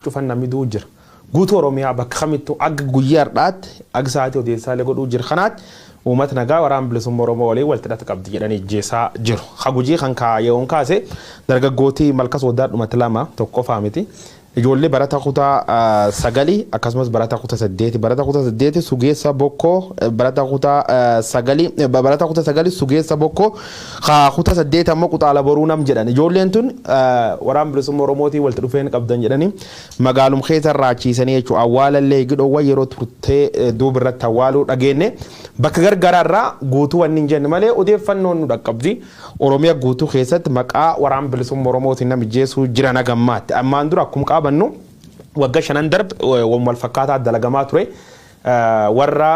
شوفنا namni duu jira guutuu Oromiyaa bakka kamittuu akka guyyaadhaatti akka sa'aatii odeessaalee godhuu jira kanaatti uummata nagaa waraana bilisummaa Oromoo waliin walitti hidhata qabdi jedhanii jeesaa jiru. Hagujii kan kaayyoon kaase dargaggootii malka sooddaa dhumatti lama tokko faamiti. Ijoollee barata kutaa sagalii akkasumas barata kutaa saddeeti sugeessa bokkoo barata kutaa sagalii sugeessa bokkoo kutaa saddeeti ammoo kutaa laboruu nam jedhan ijoolleen tun waraana bilisummaa Oromootii walitti dhufeen qabdan jedhanii magaalum keessa raachiisanii jechuudha awwaalallee gidhoowwan yeroo turtee duubirratti awwaaluu dhageenye bakka gargaraarraa guutuu wanni hin jenne malee odeeffannoon nu dhaqqabdi Oromiyaa guutuu keessatti maqaa waraana bilisummaa Oromootiin namijeessuu jiran agammaatti ammaan dura akkuma qabannu wagga shanan darb wal fakkaataa dalagamaa ture warra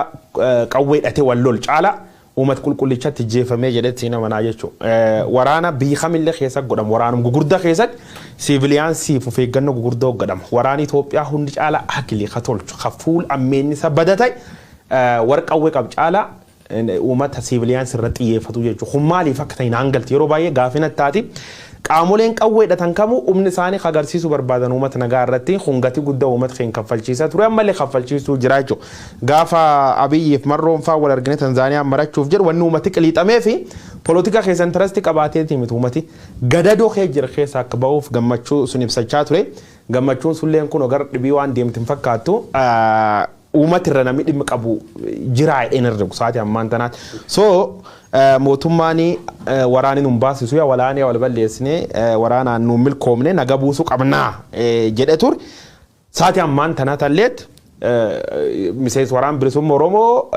qawwee hidhatee wal lol caala uummata qulqullichatti jeefamee jedhetti nama jechuudha waraana biyya kamillee keessa godhamu waraanum gugurdaa keessatti siviiliyaansiif of eeggannoo gugurdaa godhama waraana Itoophiyaa hundi caala akilii katolchu kafuul ammeenni sabbadatay warra qawwee qab caala uummata siviiliyaansi irratti xiyyeeffatu jechuudha kun maaliif akka ta'in hangalti yeroo baay'ee gaafina taati qaamoleen qawwee hidhatan kamuu umni isaanii agarsiisuu barbaadan uummata nagaa irratti hungati guddaa uummata keenya kaffalchiisaa ture ammallee kaffalchiisuu jira jechuudha gaafa Abiyyiif Marroon faa wal argine Tanzaaniyaa marachuuf jedhu wanni uummati qiliixamee fi politika keessa intaresti qabaateeti miti uummati gadadoo kee jira keessa akka ba'uuf gammachuu sun ibsachaa ture gammachuun sulleen kun ogar dhibii waan deemtin fakkaattu uummati irra namni dhimma qabu jira energy saati ammaan tanaat so mootummaani waraani nun baasisu ya walaani wal balleessine waraana nu milkoomne naga buusu qabnaa jedhe tur saati ammaan tanaatalleet miseensi waraan bilisummaa Oromoo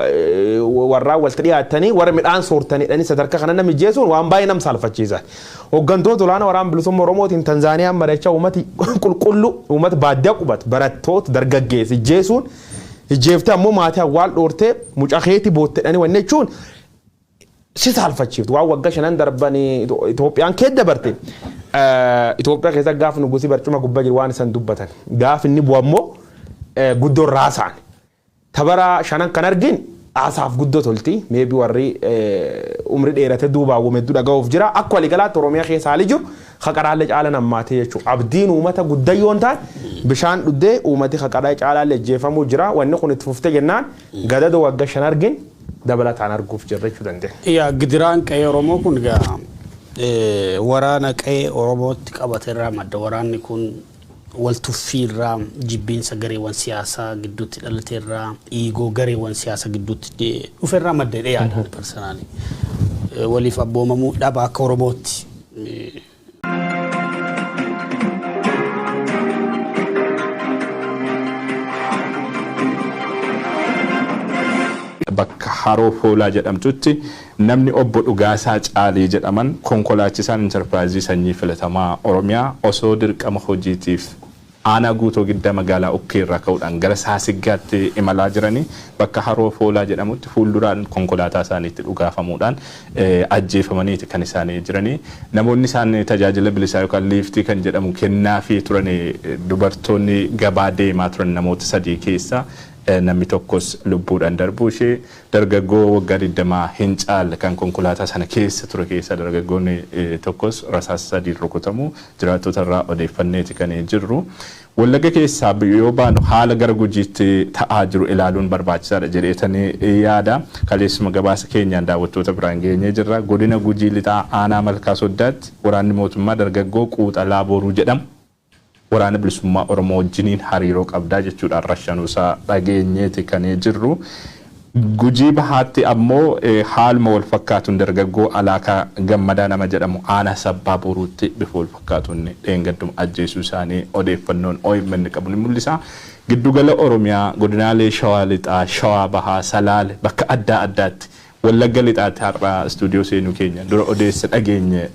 warraa walitti dhiyaatanii warra midhaan soortanii dhani sadarkaa kana namni jeesuun waan baay'ee nam saalfachiisa hoggantoota olaanaa waraan bilisummaa Oromootiin Tanzaaniyaa mari'achaa uummati qulqullu uummata baadiyyaa qubatu barattoota dargaggeessi jeesuun jeefte ammoo maatii awwaal dhoortee mucakeetii boottedhanii wanne jechuun si saalfachiiftu waan wagga shanan darbanii Itoophiyaan kee dabarte Itoophiyaa keessa gaaf nugusi barcuma gubbaa jiru waan isan dubbatan gaaf inni bu'u ammoo guddoo raasaan tabara shanan kan argin aasaaf guddoo tolti meebi warri umri dheerate duubaa wameddu dhaga'uuf jira akka waligalaatti Oromiyaa keessa haalii jiru haqaraalee caala nammaatee jechuudha abdiin uummata guddayyoon ta'an bishaan dhuddee uummati haqaraa caalaalee jeefamuu jira wanni kun itti fuftee jennaan gadada wagga shan argin dabalataan arguuf jirra jechuu dandeenya. Yaa gidiraan qe'ee Oromoo kun gaa waraana qe'ee Oromootti qabate irraa madda waraanni kun waltuffii irraa jibbiinsa gareewwan siyaasaa gidduutti dhalate irraa dhiigoo gareewwan siyaasaa gidduutti dhufe irraa madda yaadaan personaali waliif abboomamuu dhaba akka Oromootti. bakka haroo foolaa jedhamtutti namni obbo Dhugaasaa Caalii jedhaman konkolaachisaan enterpiraayizii sanyii filatamaa Oromiyaa osoo dirqama hojiitiif aanaa guutoo gidda magaalaa Ukkeerraa ka'uudhaan gara Saasiggaatti imalaa jiranii bakka haroo foolaa jedhamutti fuulduraan konkolaataa isaaniitti dhugaafamuudhaan ajjeefamaniiti kan isaanii jiranii namoonni isaan tajaajila bilisaa yookaan liiftii kan jedhamu kennaafii turan dubartoonni gabaa deemaa turan namoota sadii keessaa namni tokkos lubbuudhaan darbuu ishee dargaggoo waggaa 20 hin caalle kan konkolaataa sana keessa ture keessa dargaggoonni tokkos rasaasa sadii rukutamu jiraattota irraa odeeffanneeti kan jirru Wallagga keessaa yoo baanu haala gara gujiitti ta'aa jiru ilaaluun barbaachisaadha jedheetanii yaada kaleessuma gabaasa keenyaan daawwattoota biraan geenyee jirra godina Gujii lixaa aanaa Malkaa Soddaatti waraanni mootummaa dargaggoo Quuxalaa Boruu jedhamu waraana bilisummaa Oromoo wajjiniin hariiroo qabdaa jechuudhaan rashanuusaa dhageenyeeti kan jirru Gujii bahaatti ammoo haaluma wal fakkaatuun dargaggoo Alaakaa Gammadaa nama jedhamu aanaa Sabbaa Boruutti bifa wal fakkaatuun dheengadduma ajjeesuu isaanii odeeffannoon OMN qabu ni mul'isa. Giddugala Oromiyaa godinaalee Shawaa Lixaa, Shawaa Bahaa, Salaale bakka adda addaatti Wallagga Lixaatti har'a stuudiyoo seenuu keenya dura odeessa dhageenye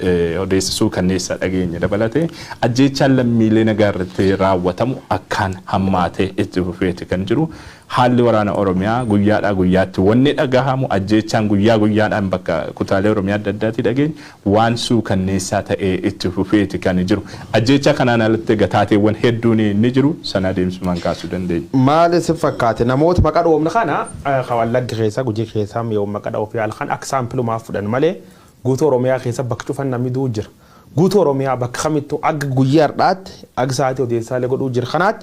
odeessisuu kanneessa dhageenye dabalate ajjeechaan lammiilee nagaa irratti raawwatamu akkaan hammaatee itti fufeeti kan jiru. Haalli waraana Oromiyaa guyyaadhaa guyyaatti wanni dhagahamu ajjeechaan guyyaa guyyaadhaan bakka kutaalee Oromiyaa adda addaatti dhageenya waan suukanneessaa ta'ee itti fufeeti kan jiru. Ajjeechaa kanaan alatti gataateewwan hedduun ni jiru sana deemsumaan kaasuu dandeenya. Maal si fakkaate namoota maqaa dhoofna kana Wallagga keessa Gujii keessa yoo maqaa dhoof yaal kan akka saampilummaa fudhan malee guutuu Oromiyaa keessa bakka cufan namni duu jira. guutuu Oromiyaa bakka kamittuu akka guyyaa har'aatti akka sa'aatii odeessaalee godhuu jiru kanaatti